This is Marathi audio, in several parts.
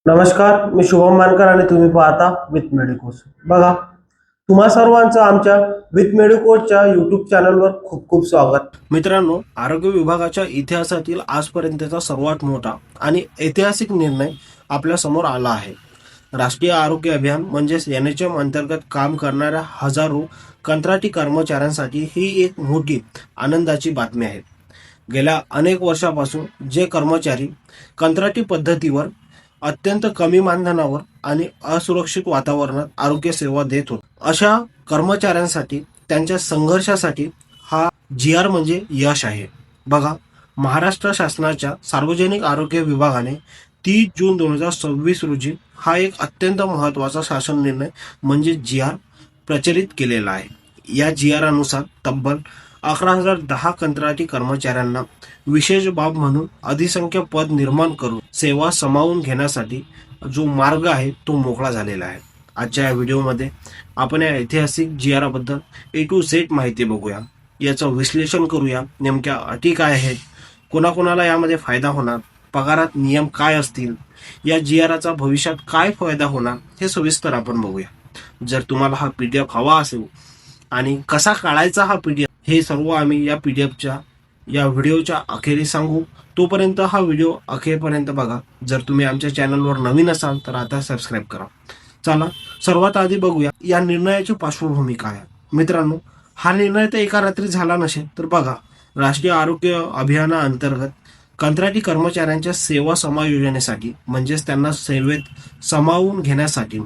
नमस्कार, मी शुभम मानकर आणि तुम्ही पाहता विथ मेडिकोस. बघा, तुम्हा सर्वांचं आमच्या विथ मेडिकोसच्या युट्यूब चॅनलवर खूप खूप स्वागत. मित्रांनो, आरोग्य विभागाच्या इतिहासातील आजपर्यंतचा सर्वात मोठा आणि ऐतिहासिक निर्णय आपल्या समोर आला आहे. राष्ट्रीय आरोग्य अभियान म्हणजेच NHM अंतर्गत काम करणाऱ्या हजारो कंत्राटी कर्मचाऱ्यांसाठी ही एक मोठी आनंदाची बातमी आहे. गेल्या अनेक वर्षापासून जे कर्मचारी कंत्राटी पद्धतीवर अत्यंत कमी मानधनावर आणि असुरक्षित वातावरणात आरोग्य सेवा देत होते, अशा कर्मचाऱ्यांसाठी त्यांच्या संघर्षासाठी हा GR म्हणजे यश आहे. बघा, महाराष्ट्र शासनाच्या सार्वजनिक आरोग्य विभागाने 30 जून 2026 रोजी हा एक अत्यंत महत्त्वाचा शासन निर्णय म्हणजे GR प्रचलित केलेला आहे. या GR अनुसार तब्बल 11,010 कंत्राटी कर्मचाऱ्यांना विशेष बाब म्हणून अधिसंख्य पद निर्माण करून सेवा सामावून घेण्यासाठी जो मार्ग आहे तो मोकळा झालेला आहे. आजच्या या व्हिडिओमध्ये आपण या ऐतिहासिक GR बद्दल A to Z माहिती बघूया, याचं विश्लेषण करूया. नेमक्या अटी काय आहेत, कोणाकोणाला यामध्ये फायदा होणार, पगारात नियम काय असतील, या GRचा भविष्यात काय फायदा होणार हे सविस्तर आपण बघूया. जर तुम्हाला हा PDF हवा असेल आणि कसा काढायचा हा PDF हे सर्व आम्ही या PDFच्या या व्हिडिओच्या अखेरीस सांगू. तोपर्यंत हा व्हिडिओ अखेरपर्यंत बघा. जर तुम्ही आमच्या चॅनलवर नवीन असाल तर आता सबस्क्राईब करा. चला, सर्वात आधी बघूया या निर्णयाची पार्श्वभूमी काय आहे. मित्रांनो, हा निर्णय तर एका रात्री झाला नसेल. तर बघा, राष्ट्रीय आरोग्य अभियानाअंतर्गत कंत्राटी कर्मचाऱ्यांच्या सेवा समायोजनेसाठी म्हणजेच त्यांना सेवेत सामावून घेण्यासाठी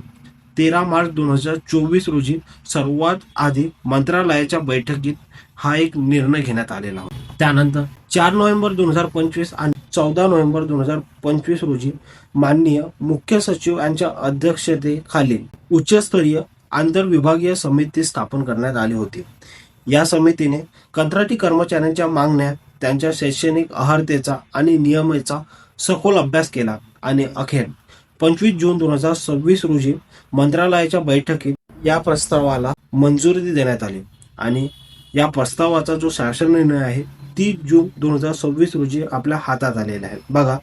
13 मार्च 2024 रोजी सर्वात आधी मंत्रालयाच्या बैठकीत हा एक निर्णय घेण्यात आलेला होता. त्यानंतर 4 नोव्हेंबर 2025 आणि 14 नोव्हेंबर 2025 रोजी माननीय मुख्य सचिव यांच्या अध्यक्षतेखाली उच्चस्तरीय आंतरविभागीय समिती स्थापन करण्यात आली होती. या समितीने कंत्राटी कर्मचाऱ्यांच्या मागण्या, त्यांच्या शैक्षणिक अर्हतेचा आणि नियमाचा सखोल अभ्यास केला आणि अखेर 25 जून 2026 रोजी मंत्रालयाच्या बैठकीत या प्रस्तावाला मंजुरी देण्यात आली आणि या प्रस्तावाचा जो शासन निर्णय आहे 30 जून 2026 रोजी आपल्या हातात आलेला आहे. बघा,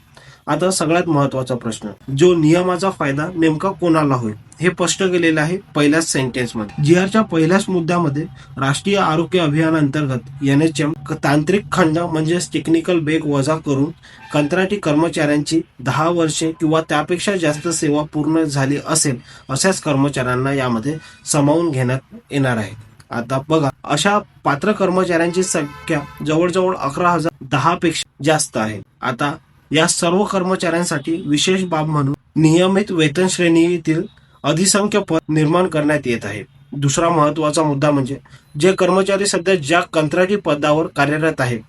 आता सगळ्यात महत्त्वाचा प्रश्न, जो नियमाचा फायदा नेमका कोणाला होईल हे स्पष्ट केलेलं आहे पहिल्याच सेंटेन्समध्ये. GRच्या पहिल्याच मुद्द्यामध्ये राष्ट्रीय आरोग्य अभियानाअंतर्गत NHM तांत्रिक खंड म्हणजेच टेक्निकल बेग वजा करून कंत्राटी कर्मचाऱ्यांची 10 वर्षे किंवा त्यापेक्षा जास्त सेवा पूर्ण झाली असेल अशाच कर्मचाऱ्यांना यामध्ये सामावून घेण्यात येणार आहे. आता बघा, अशा पात्र कर्मचाऱ्यांची संख्या जवळजवळ 11,010 पेक्षा जास्त आहे. आता या सर्व कर्मचाऱ्यांसाठी विशेष बाब म्हणून नियमित वेतन श्रेणीतील अधिसंख्य पद निर्माण करण्यात येत आहे. दुसरा महत्त्वाचा मुद्दा म्हणजे जे कर्मचारी सध्या ज्या कंत्राटी पदावर कार्यरत आहेत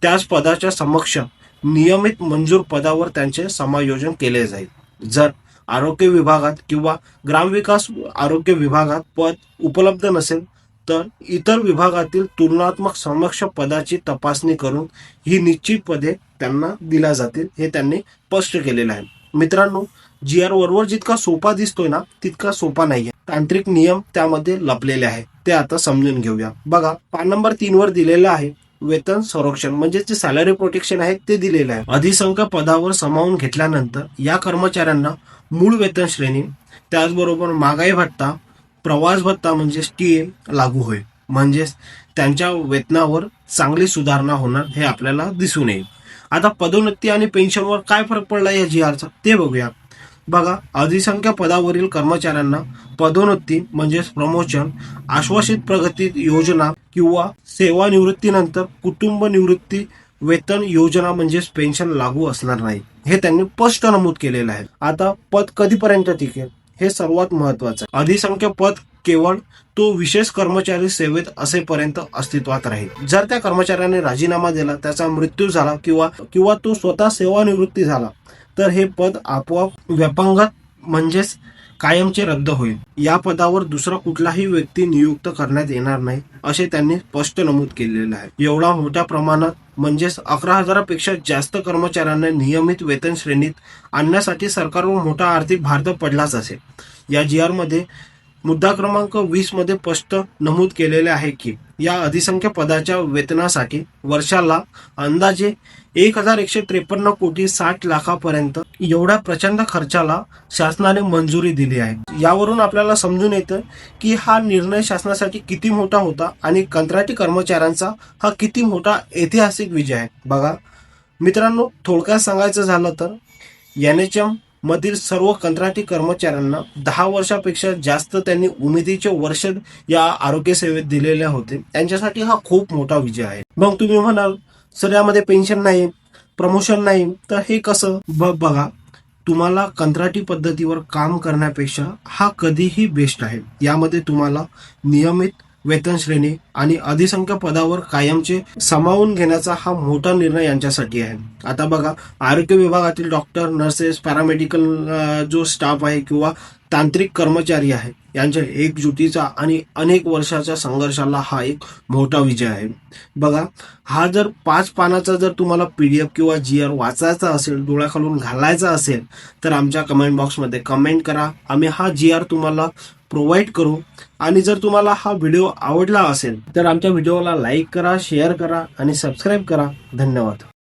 त्याच पदाच्या समक्ष नियमित मंजूर पदावर त्यांचे समायोजन केले जाईल. जर आरोग्य विभागात किंवा ग्रामविकास आरोग्य विभागात पद उपलब्ध नसेल तर इतर विभागातील तुलनात्मक समक्ष पदाची तपासणी करून ही निश्चित पदे त्यांना दिल्या जातील, हे त्यांनी स्पष्ट केलेलं आहे. मित्रांनो, GR वरवर जितका सोपा दिसतोय ना तितका सोपा नाहीये. तांत्रिक नियम त्यामध्ये लपलेले आहे, ते आता समजून घेऊया. बघा, पान नंबर 3 वर दिलेलं आहे वेतन संरक्षण म्हणजे जे सॅलरी प्रोटेक्शन आहे ते दिलेलं आहे. अधिसंख्य पदावर सामावून घेतल्यानंतर या कर्मचाऱ्यांना मूळ वेतन श्रेणी, त्याचबरोबर महागाई भत्ता, प्रवास भत्ता म्हणजे TM लागू होईल. म्हणजेच त्यांच्या वेतनावर चांगली सुधारणा होणार हे आपल्याला दिसून येईल. आता पदोन्नती आणि पेन्शनवर काय फरक पडला या GRचा ते बघूया. बघा, अधिसंख्य पदावरील कर्मचाऱ्यांना पदोन्नती म्हणजेच प्रमोशन, आश्वासित प्रगती योजना किंवा सेवानिवृत्तीनंतर कुटुंब निवृत्ती वेतन योजना म्हणजेच पेन्शन लागू असणार नाही, हे त्यांनी स्पष्ट नमूद केलेलं आहे. आता पद कधीपर्यंत टिकेल हे सर्वात महत्वाचं आहे. अधिसंख्य पद केवळ तो विशेष कर्मचारी सेवेत असेपर्यंत अस्तित्वात राहील. जर त्या कर्मचाऱ्याने राजीनामा दिला, त्याचा मृत्यू झाला किंवा तो स्वतः सेवानिवृत्ती झाला तर हे पद आपोआप व्यापंगत म्हणजेच कायमचे रद्द होईल. या पदावर दुसरा कुठलाही व्यक्ती नियुक्त करण्यात येणार नाही असे त्यांनी स्पष्ट नमूद केलेले आहे. एवढा मोठ्या प्रमाणात म्हणजेच 11,000 पेक्षा जास्त कर्मचाऱ्यांना नियमित वेतन श्रेणीत आणण्यासाठी सरकारवर मोठा आर्थिक भार तर पडलाच असेल. या GR मध्ये मुद्दा क्रमांक 20 मध्ये स्पष्ट नमूद केलेले आहे की या अधिसंख्य पदाच्या वेतनासाठी वर्षाला अंदाजे 1153 कोटी 60 लाखापर्यंत एवढ्या प्रचंड खर्चाला शासनाने मंजुरी दिली आहे। यावरून आपल्याला समजून येतं की हा निर्णय शासनासाठी किती मोठा होता आणि कंत्राटी कर्मचाऱ्यांचा हा किती मोठा ऐतिहासिक विजय आहे। बघा मित्रांनो, थोडक्यात सांगायचं झालं तर NHM मधील सर्व कंत्राटी कर्मचाऱ्यांना 10 वर्षापेक्षा जास्त त्यांनी उमेदीचे वर्ष या आरोग्य सेवेत दिलेले होते, त्यांच्यासाठी हा खूप मोठा विजय आहे। मग तुम्ही म्हणाल सर यामध्ये पेन्शन नाही, प्रमोशन नाही, तर हे कसं? बघा, तुम्हाला कंत्राटी पद्धतीवर काम करण्यापेक्षा हा कधीही बेस्ट आहे। यामध्ये तुम्हाला नियमित वेतन श्रेणी आणि अधिसंख्य पदावर कायमचे सामावून घेण्याचा हा मोठा निर्णय यांच्यासाठी आहे। आता बघा, आरोग्य विभागातील डॉक्टर, नर्सेस, पॅरामेडिकल जो स्टाफ आहे किंवा तांत्रिक कर्मचारी आहे यांच्या एकजुटीचा आणि अनेक वर्षाच्या संघर्षाला हा एक मोठा विजय आहे। बघा, हा जर 5 पानाचा जर तुम्हाला PDF किंवा GR वाचायचा असेल, डोळ्याखालून घालायचा असेल तर आमच्या कमेंट बॉक्समध्ये कमेंट करा, आम्ही हा GR तुम्हाला प्रोव्हाइड करू। आणि जर तुम्हाला हा व्हिडिओ आवडला असेल तर आमच्या व्हिडिओला लाईक करा, शेअर करा आणि सबस्क्राईब करा। धन्यवाद।